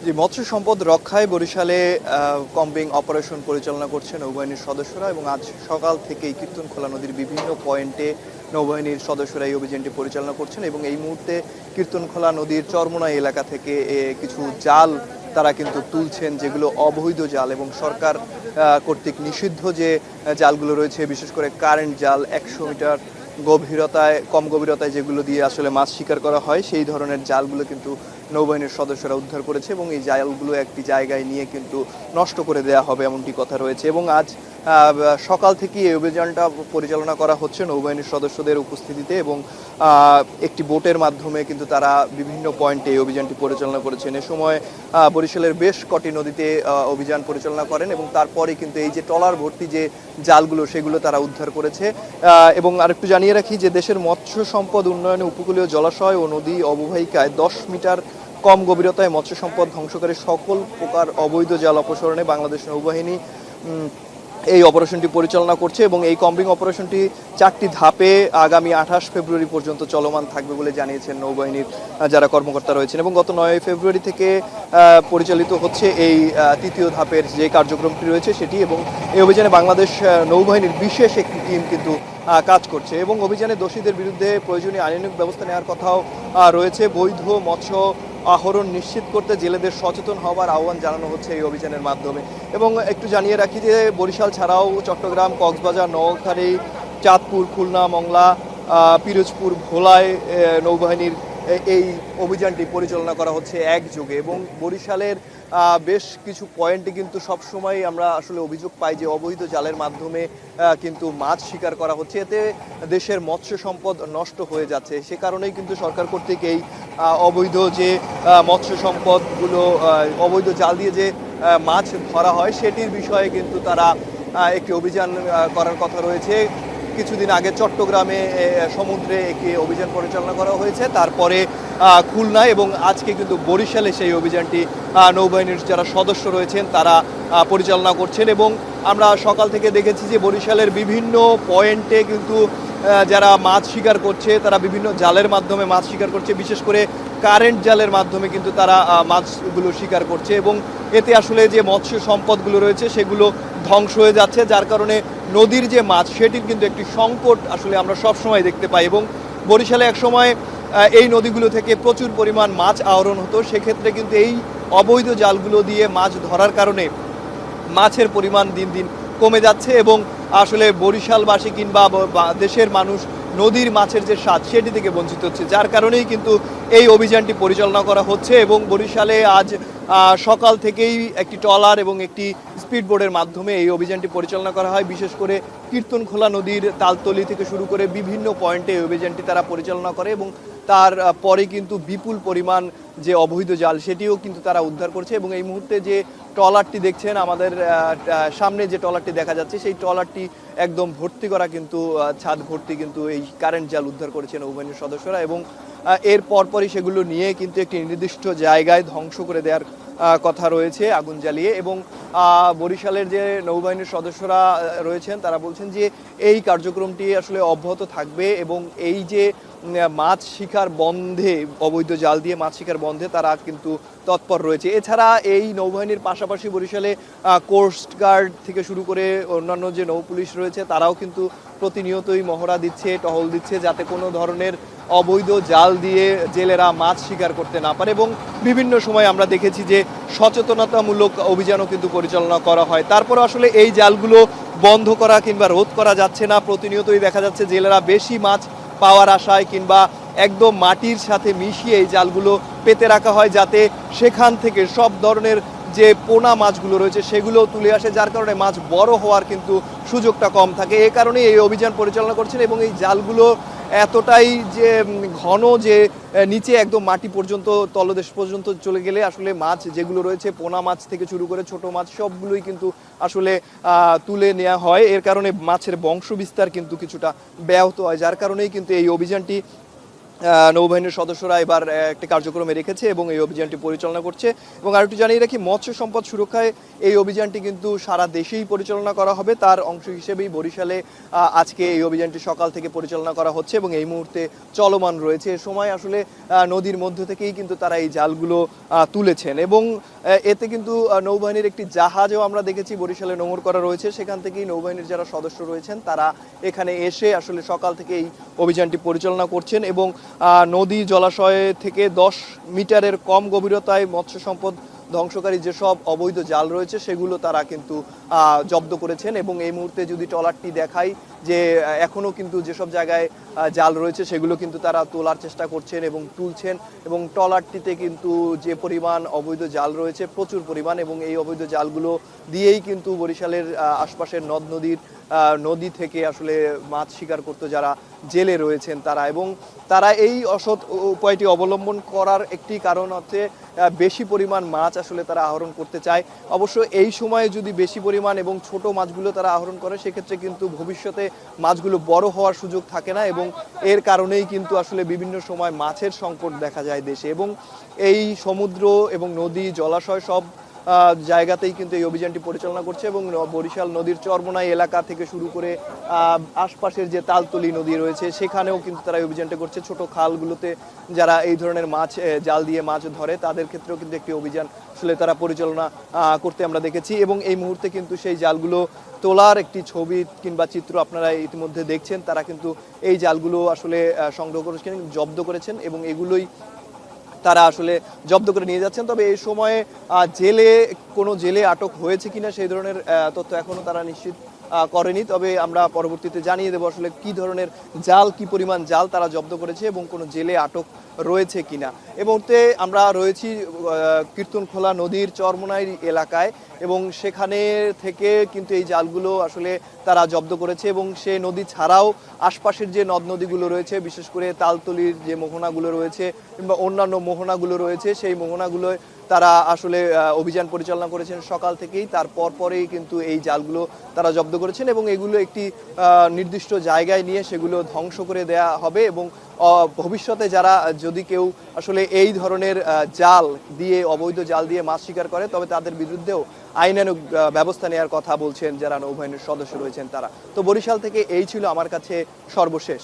জি, মৎস্য সম্পদ রক্ষায় বরিশালে কম্বিং অপারেশন পরিচালনা করছে নৌবাহিনীর সদস্যরা এবং আজ সকাল থেকেই কীর্তনখোলা নদীর বিভিন্ন পয়েন্টে নৌবাহিনীর সদস্যরা এই অভিযানটি পরিচালনা করছেন এবং এই মুহূর্তে কীর্তনখোলা নদীর চরমোনাই এলাকা থেকে কিছু জাল তারা কিন্তু তুলছেন, যেগুলো অবৈধ জাল এবং সরকার কর্তৃক নিষিদ্ধ যে জালগুলো রয়েছে, বিশেষ করে কারেন্ট জাল 100 মিটার গভীরতায়, কম গভীরতায় যেগুলো দিয়ে আসলে মাছ শিকার করা হয়, সেই ধরনের জালগুলো কিন্তু নৌবাহিনীর সদস্যরা উদ্ধার করেছে এবং এই জালগুলো একটি জায়গায় নিয়ে কিন্তু নষ্ট করে দেওয়া হবে এমনটি কথা রয়েছে। এবং আজ সকাল থেকে এই অভিযানটা পরিচালনা করা হচ্ছে নৌবাহিনীর সদস্যদের উপস্থিতিতে এবং একটি বোটের মাধ্যমে কিন্তু তারা বিভিন্ন পয়েন্টে এই অভিযানটি পরিচালনা করেছেন। এ সময় বরিশালের বেশ কটি নদীতে অভিযান পরিচালনা করেন এবং তারপরে কিন্তু এই যে ট্রলার ভর্তি যে জালগুলো সেগুলো তারা উদ্ধার করেছে। এবং আরেকটু জানিয়ে রাখি যে দেশের মৎস্য সম্পদ উন্নয়নে উপকূলীয় জলাশয় ও নদী অববাহিকায় 10 মিটার কম গভীরতায় মৎস্য সম্পদ ধ্বংসকারী সকল প্রকার অবৈধ জাল অপসারণে বাংলাদেশ নৌবাহিনী এই অপারেশনটি পরিচালনা করছে এবং এই কম্বিং অপারেশনটি 4টি ধাপে আগামী 28 ফেব্রুয়ারি পর্যন্ত চলমান থাকবে বলে জানিয়েছেন নৌবাহিনীর যারা কর্মকর্তা রয়েছেন। এবং গত 9 ফেব্রুয়ারি থেকে পরিচালিত হচ্ছে এই তৃতীয় ধাপের যে কার্যক্রমটি রয়েছে সেটি, এবং এই অভিযানে বাংলাদেশ নৌবাহিনীর বিশেষ একটি টিম কিন্তু কাজ করছে এবং অভিযানে দোষীদের বিরুদ্ধে প্রয়োজনীয় আইনানুগ ব্যবস্থা নেওয়ার কথাও রয়েছে। বৈধ মৎস্য আহরণ নিশ্চিত করতে জেলেদের সচেতন হওয়ার আহ্বান জানানো হচ্ছে এই অভিযানের মাধ্যমে। এবং একটু জানিয়ে রাখি যে বরিশাল ছাড়াও চট্টগ্রাম, কক্সবাজার, নোয়াখালী, চাঁদপুর, খুলনা, মংলা, পিরোজপুর, ভোলায় নৌবাহিনীর এই অভিযানটি পরিচালনা করা হচ্ছে একযোগে। এবং বরিশালের বেশ কিছু পয়েন্টে কিন্তু সবসময় আমরা আসলে অভিযোগ পাই যে অবৈধ জালের মাধ্যমে কিন্তু মাছ শিকার করা হচ্ছে, এতে দেশের মৎস্য সম্পদ নষ্ট হয়ে যাচ্ছে। সে কারণেই কিন্তু সরকার কর্তৃক এই অবৈধ যে মৎস্য সম্পদগুলো, অবৈধ জাল দিয়ে যে মাছ ধরা হয় সেটির বিষয়ে কিন্তু তারা একটি অভিযান করার কথা রয়েছে। কিছুদিন আগে চট্টগ্রামে সমুদ্রে একটি অভিযান পরিচালনা করা হয়েছে, তারপরে খুলনায় এবং আজকে কিন্তু বরিশালে সেই অভিযানটি নৌবাহিনীর যারা সদস্য রয়েছেন তারা পরিচালনা করছেন। এবং আমরা সকাল থেকে দেখেছি যে বরিশালের বিভিন্ন পয়েন্টে কিন্তু যারা মাছ শিকার করছে তারা বিভিন্ন জালের মাধ্যমে মাছ শিকার করছে, বিশেষ করে কারেন্ট জালের মাধ্যমে কিন্তু তারা মাছগুলো শিকার করছে এবং এতে আসলে যে মৎস্য সম্পদগুলো রয়েছে সেগুলো ধ্বংস হয়ে যাচ্ছে, যার কারণে নদীর যে মাছ সেটির কিন্তু একটি সংকট আসলে আমরা সবসময় দেখতে পাই। এবং বরিশালে একসময় এই নদীগুলো থেকে প্রচুর পরিমাণ মাছ আহরণ হতো, সেক্ষেত্রে কিন্তু এই অবৈধ জালগুলো দিয়ে মাছ ধরার কারণে মাছের পরিমাণ দিন দিন কমে যাচ্ছে এবং আসলে বরিশালবাসী কিংবা দেশের মানুষ নদীর মাছের যে স্বাদ সেটি থেকে বঞ্চিত হচ্ছে, যার কারণেই কিন্তু এই অভিযানটি পরিচালনা করা হচ্ছে। এবং বরিশালে আজ সকাল থেকেই একটি ট্রলার এবং একটি স্পিডবোটের মাধ্যমে এই অভিযানটি পরিচালনা করা হয়, বিশেষ করে কীর্তনখোলা নদীর তালতলি থেকে শুরু করে বিভিন্ন পয়েন্টে এই অভিযানটি তারা পরিচালনা করে এবং তার পরে কিন্তু বিপুল পরিমাণ যে অবৈধ জাল সেটিও কিন্তু তারা উদ্ধার করছে। এবং এই মুহূর্তে যে ট্রলারটি দেখছেন আমাদের সামনে, যে ট্রলারটি দেখা যাচ্ছে সেই ট্রলারটি একদম ভর্তি করা, কিন্তু ছাদ ভর্তি কিন্তু এই কারেন্ট জাল উদ্ধার করেছেন নৌবাহিনীর সদস্যরা এবং এর পরপরই সেগুলো নিয়ে কিন্তু একটি নির্দিষ্ট জায়গায় ধ্বংস করে দেওয়ার কথা রয়েছে আগুন জ্বালিয়ে। এবং বরিশালের যে নৌবাহিনীর সদস্যরা রয়েছেন তারা বলছেন যে এই কার্যক্রমটি আসলে অব্যাহত থাকবে এবং এই যে মাছ শিকার বন্ধে, অবৈধ জাল দিয়ে মাছ শিকার বন্ধে তারা কিন্তু তৎপর রয়েছে। এছাড়া এই নৌবাহিনীর পাশাপাশি বরিশালে কোস্ট গার্ড থেকে শুরু করে অন্যান্য যে নৌ পুলিশ রয়েছে তারাও কিন্তু প্রতিনিয়তই মহড়া দিচ্ছে, টহল দিচ্ছে, যাতে কোনো ধরনের অবৈধ জাল দিয়ে জেলেরা মাছ শিকার করতে না পারে। এবং বিভিন্ন সময় আমরা দেখেছি যে সচেতনতামূলক অভিযানও কিন্তু পরিচালনা করা হয়, তারপর আসলে এই জালগুলো বন্ধ করা কিংবা রোধ করা যাচ্ছে না। প্রতিনিয়তই দেখা যাচ্ছে জেলেরা বেশি মাছ পাওয়ার আশায় কিংবা একদম মাটির সাথে মিশিয়ে এই জালগুলো পেতে রাখা হয়, যাতে সেখান থেকে সব ধরনের যে পোনা মাছগুলো রয়েছে সেগুলো তুলে আসে, যার কারণে মাছ বড় হওয়ার কিন্তু সুযোগটা কম থাকে। এই কারণেই এই অভিযান পরিচালনা করছেন এবং এই জালগুলো এতটাই যে ঘন যে নিচে একদম মাটি পর্যন্ত, তলদেশ পর্যন্ত চলে গেলে আসলে মাছ যেগুলো রয়েছে পোনা মাছ থেকে শুরু করে ছোট মাছ সবগুলোই কিন্তু আসলে তুলে নেওয়া হয়। এর কারণে মাছের বংশ বিস্তার কিন্তু কিছুটা ব্যাহত হয়, যার কারণেই কিন্তু এই অভিযানটি নৌবাহিনীর সদস্যরা এবার একটি কার্যক্রমে রেখেছে এবং এই অভিযানটি পরিচালনা করছে। এবং আরেকটু জানিয়ে রাখি, মৎস্য সম্পদ সুরক্ষায় এই অভিযানটি কিন্তু সারা দেশেই পরিচালনা করা হবে। তার অংশ হিসেবেই বরিশালে আজকে এই অভিযানটি সকাল থেকে পরিচালনা করা হচ্ছে এবং এই মুহূর্তে চলমান রয়েছে। এ সময় আসলে নদীর মধ্য থেকেই কিন্তু তারা এই জালগুলো তুলেছেন এবং এতে কিন্তু নৌবাহিনীর একটি জাহাজও আমরা দেখেছি বরিশালে নোঙর করা রয়েছে। সেখান থেকেই নৌবাহিনীর যারা সদস্য রয়েছেন তারা এখানে এসে আসলে সকাল থেকে এই অভিযানটি পরিচালনা করছেন এবং নদী জলাশয় থেকে 10 মিটারের কম গভীরতায় মৎস্য সম্পদ ধ্বংসকারী যেসব অবৈধ জাল রয়েছে সেগুলো তারা কিন্তু জব্দ করেছেন। এবং এই মুহূর্তে যদি ট্রলারটি দেখাই যে এখনো কিন্তু যেসব জায়গায় জাল রয়েছে সেগুলো কিন্তু তারা তোলার চেষ্টা করছেন এবং তুলছেন। এবং ট্রলারটিতে কিন্তু যে পরিমাণ অবৈধ জাল রয়েছে প্রচুর পরিমাণ, এবং এই অবৈধ জালগুলো দিয়েই কিন্তু বরিশালের আশপাশের নদ নদীর নদী থেকে আসলে মাছ শিকার করতে যারা জেলে রয়েছেন তারা, এবং তারা এই অসৎ উপায়টি অবলম্বন করার একটি কারণ হচ্ছে বেশি পরিমাণ মাছ আসলে তারা আহরণ করতে চায়। অবশ্য এই সময়ে যদি বেশি পরিমাণ এবং ছোট মাছগুলো তারা আহরণ করে সেক্ষেত্রে কিন্তু ভবিষ্যতে মাছগুলো বড় হওয়ার সুযোগ থাকে না, এবং এর কারণেই কিন্তু আসলে বিভিন্ন সময় মাছের সংকট দেখা যায় দেশে। এবং এই সমুদ্র এবং নদী জলাশয় সব জায়গাতেই কিন্তু এই অভিযানটি পরিচালনা করছে এবং বরিশাল নদীর চরমোনাই এলাকা থেকে শুরু করে আশপাশের যে তালতলি নদী রয়েছে সেখানেও কিন্তু তারা এই অভিযানটা করছে। ছোট খালগুলোতে যারা এই ধরনের মাছ জাল দিয়ে মাছ ধরে তাদের ক্ষেত্রেও কিন্তু একটি অভিযান আসলে তারা পরিচালনা করতে আমরা দেখেছি। এবং এই মুহূর্তে কিন্তু সেই জালগুলো তোলার একটি ছবি কিংবা চিত্র আপনারা ইতিমধ্যে দেখছেন। তারা কিন্তু এই জালগুলো আসলে সংগ্রহ করেছেন, জব্দ করেছেন এবং এগুলোই তারা আসলে জব্দ করে নিয়ে যাচ্ছেন। তবে এই সময়ে কোনো জেলে আটক হয়েছে কিনা সেই ধরনের তথ্য এখনো তারা নিশ্চিত করেনি। তবে আমরা পরবর্তীতে জানিয়ে দেবো আসলে কি ধরনের জাল, কি পরিমাণ জাল তারা জব্দ করেছে এবং কোনো জেলে আটক রয়েছে কিনা। এই মুহূর্তে আমরা রয়েছি কীর্তনখোলা নদীর চরমোনাই এলাকায় এবং সেখানে থেকে কিন্তু এই জালগুলো আসলে তারা জব্দ করেছে। এবং সে নদী ছাড়াও আশপাশের যে নদ নদীগুলো রয়েছে, বিশেষ করে তালতলির যে মোহনাগুলো রয়েছে কিংবা অন্যান্য মোহনাগুলো রয়েছে, সেই মোহনাগুলোয় তারা আসলে অভিযান পরিচালনা করেছেন সকাল থেকেই। তারপর পরেই কিন্তু এই জালগুলো তারা জব্দ করেছেন এবং এগুলো একটি নির্দিষ্ট জায়গায় নিয়ে সেগুলো ধ্বংস করে দেয়া হবে। এবং ভবিষ্যতে যারা যদি কেউ আসলে এই ধরনের জাল দিয়ে, অবৈধ জাল দিয়ে মাছ শিকার করে তবে তাদের বিরুদ্ধেও আইনানুগ ব্যবস্থা নেওয়ার কথা বলছেন যারা নৌবাহিনীর সদস্য রয়েছেন তারা। তো বরিশাল থেকে এই ছিল আমার কাছে সর্বশেষ।